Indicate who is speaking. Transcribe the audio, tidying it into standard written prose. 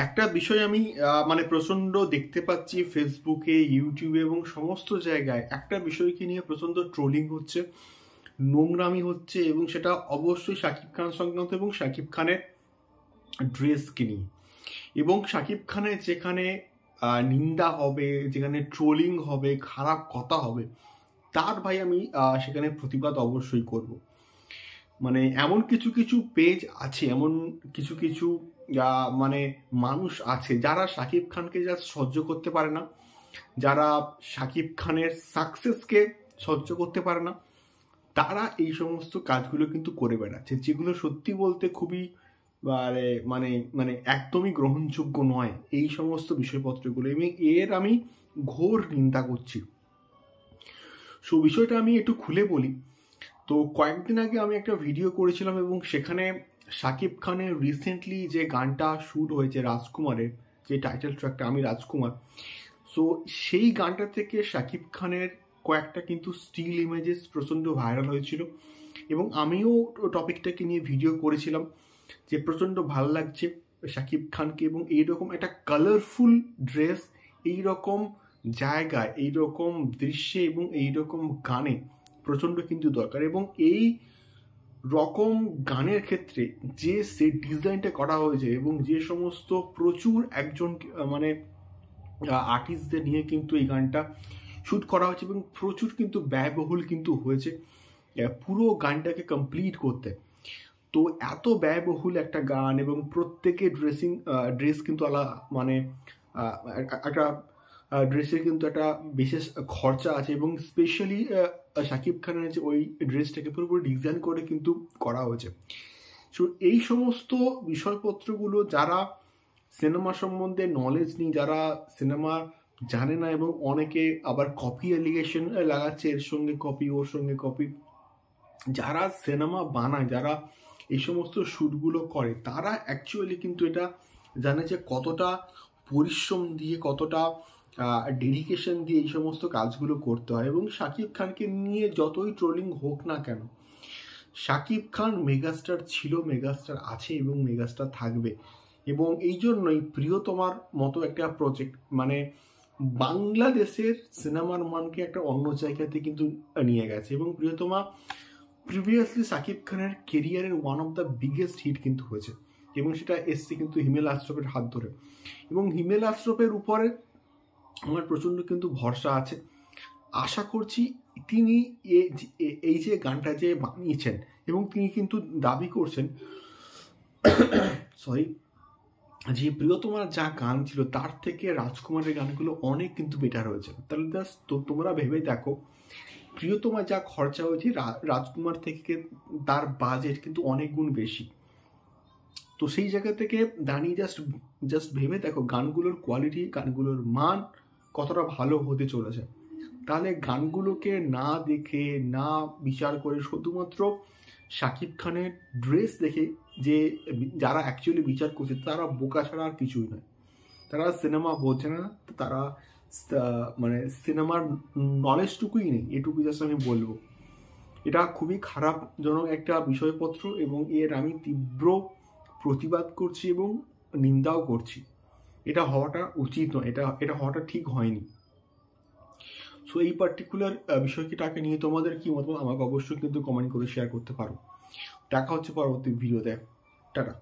Speaker 1: একটা বিষয় আমি মানে প্রচন্ড দেখতে পাচ্ছি ফেসবুকে, ইউটিউবে এবং সমস্ত জায়গায় একটা বিষয়কে নিয়ে প্রচন্ড ট্রোলিং হচ্ছে, নোংরামি হচ্ছে, এবং সেটা অবশ্যই শাকিব খান সংক্রান্ত এবং শাকিব খানের ড্রেসকে নিয়ে। এবং শাকিব খানের যেখানে নিন্দা হবে, যেখানে ট্রোলিং হবে, খারাপ কথা হবে, তার ভাই আমি সেখানে প্রতিবাদ অবশ্যই করব। মানে এমন কিছু কিছু পেজ আছে, এমন কিছু কিছু মানে মানুষ আছে যারা শাকিব খানকে জাস্ট সহ্য করতে পারে না, যারা শাকিব খানের সাকসেসকে সহ্য করতে পারে না, তারা এই সমস্ত কাজগুলো কিন্তু করে বেড়াচ্ছে, যেগুলো সত্যি বলতে খুবই মানে মানে মানে একদমই গ্রহণযোগ্য নয় এই সমস্ত বিষয়পত্রগুলো, এবং এর আমি ঘোর নিন্দা করছি। সো বিষয়টা আমি একটু খুলে বলি। তো কয়েকদিন আগে আমি একটা ভিডিও করেছিলাম এবং সেখানে শাকিব খানের রিসেন্টলি যে গানটা শ্যুট হয়েছে রাজকুমারের, যে টাইটেল ট্র্যাকটা আমি রাজকুমার, সো সেই গানটা থেকে শাকিব খানের কয়েকটা কিন্তু স্টিল ইমেজেস প্রচণ্ড ভাইরাল হয়েছিল, এবং আমিও টপিকটাকে নিয়ে ভিডিও করেছিলাম যে প্রচণ্ড ভালো লাগছে শাকিব খানকে, এবং এইরকম একটা কালারফুল ড্রেস এইরকম জায়গায়, এইরকম দৃশ্যে এবং এইরকম গানে প্রচণ্ড কিন্তু দরকার। এবং এই রকম গানের ক্ষেত্রে যে সেট ডিজাইনটা করা হয়েছে এবং যে সমস্ত প্রচুর একজন মানে আর্টিস্টদের নিয়ে কিন্তু এই গানটা শ্যুট করা হয়েছে, এবং প্রচুর কিন্তু ব্যয়বহুল কিন্তু হয়েছে পুরো গানটাকে কমপ্লিট করতে। তো এত ব্যয়বহুল একটা গান এবং প্রত্যেকের ড্রেস কিন্তু মানে একটা ড্রেসের কিন্তু একটা বিশেষ খরচা আছে, এবং স্পেশালি শাকিব খানের যে ওই ড্রেসটাকে পুরোপুরি ডিজাইন করে কিন্তু করা হয়েছে। সো এই সমস্ত বিষয়পত্রগুলো যারা সিনেমা সম্বন্ধে নলেজ নেই, যারা সিনেমা জানে না, এবং অনেকে আবার কপি অ্যালিগেশন লাগাচ্ছে, এর সঙ্গে কপি ওর সঙ্গে কপি, যারা সিনেমা বানায়, যারা এই সমস্ত শ্যুটগুলো করে, তারা অ্যাকচুয়ালি কিন্তু এটা জানে যে কতটা পরিশ্রম দিয়ে, কতটা ডেডিকেশন দিয়ে এই সমস্ত কাজগুলো করতে হয়। এবং শাকিব খানকে নিয়ে যতই ট্রোলিং হোক না কেন, শাকিব খান মেগাস্টার ছিল, মেগাস্টার আছে এবং মেগাস্টার থাকবে। এবং এই জন্যই প্রিয়তমার মতো একটা প্রজেক্ট মানে বাংলাদেশের সিনেমার মানকে একটা অন্য জায়গাতে কিন্তু নিয়ে গেছে। এবং প্রিয়তমা প্রিভিয়াসলি শাকিব খানের কেরিয়ারের one of the biggest hit কিন্তু হয়েছে, এবং সেটা এসছে কিন্তু হিমেল আশরাফের হাত ধরে। এবং হিমেল আশরাফের উপরে আমার প্রচণ্ড কিন্তু ভরসা আছে। আশা করছি তিনি এই যে গানটা যে বানিয়েছেন, এবং তিনি কিন্তু দাবি করছেন সরি যে প্রিয়তমার যা গান ছিল তার থেকে রাজকুমারের গানগুলো অনেক কিন্তু বেটার হয়েছে। তাহলে জাস্ট তোমরা ভেবে দেখো, প্রিয়তমা যা খরচা হয়েছে রাজকুমার থেকে তার বাজেট কিন্তু অনেক গুণ বেশি। তো সেই জায়গা থেকে দাঁড়িয়ে জাস্ট ভেবে দেখো গানগুলোর কোয়ালিটি, গানগুলোর মান কতটা ভালো হতে চলেছে। তাহলে গানগুলোকে না দেখে, না বিচার করে, শুধুমাত্র শাকিব খানের ড্রেস দেখে যে যারা অ্যাকচুয়ালি বিচার করছে তারা বোকা ছাড়া আর কিছুই নয়। তারা সিনেমা বোঝে না, তারা মানে সিনেমার নলেজটুকুই নেই, এটুকু জাস্ট আমি বলবো। এটা খুবই খারাপজনক একটা বিষয়পত্র, এবং এর আমি তীব্র প্রতিবাদ করছি এবং নিন্দাও করছি। এটা হওয়াটা উচিত নয়, এটা হওয়াটা ঠিক হয়নি। সো এই পার্টিকুলার বিষয়টাকে নিয়ে তোমাদের কি মতামত আমাকে অবশ্যই কিন্তু কমেন্ট করে শেয়ার করতে পারো। দেখা হচ্ছে পরবর্তী ভিডিওতে। টাটা।